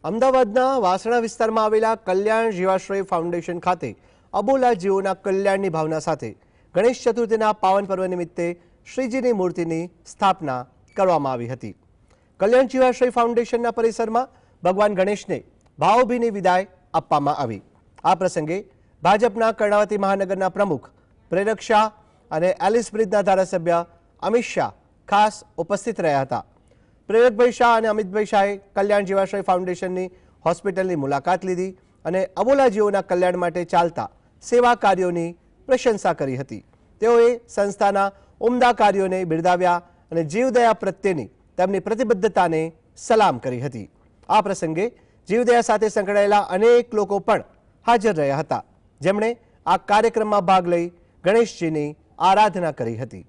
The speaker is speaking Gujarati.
અમદાવાદના વાસણા વિસ્તારમાં આવેલા કલ્યાણ જીવાશ્રય ફાઉન્ડેશન ખાતે અબોલા જીવોના કલ્યાણની ભાવના સાથે ગણેશ ચતુર્થીના પાવન પર્વ નિમિત્તે શ્રીજીની મૂર્તિની સ્થાપના કરવામાં આવી હતી। કલ્યાણ જીવાશ્રય ફાઉન્ડેશનના પરિસરમાં ભગવાન ગણેશને ભાવભીની વિદાય આપવામાં આવી। આ પ્રસંગે ભાજપના કર્ણાવતી મહાનગરના પ્રમુખ પ્રેરક શાહ અને એલિસ બ્રિજના ધારાસભ્ય અમિત શાહ ખાસ ઉપસ્થિત રહ્યા હતા। પ્રેરકભાઈ શાહ અને અમિતભાઈ શાહે કલ્યાણ જીવાશ્રય ફાઉન્ડેશનની હોસ્પિટલની મુલાકાત લીધી અને અબોલા જીવોના કલ્યાણ માટે ચાલતા સેવા કાર્યોની પ્રશંસા કરી હતી। તેઓએ સંસ્થાના ઉમદા કાર્યોને બિરદાવ્યા અને જીવદયા પ્રત્યેની તેમની પ્રતિબદ્ધતાને સલામ કરી હતી। આ પ્રસંગે જીવદયા સાથે સંકળાયેલા અનેક લોકો પણ હાજર રહ્યા હતા, જેમણે આ કાર્યક્રમમાં ભાગ લઈ ગણેશજીની આરાધના કરી હતી।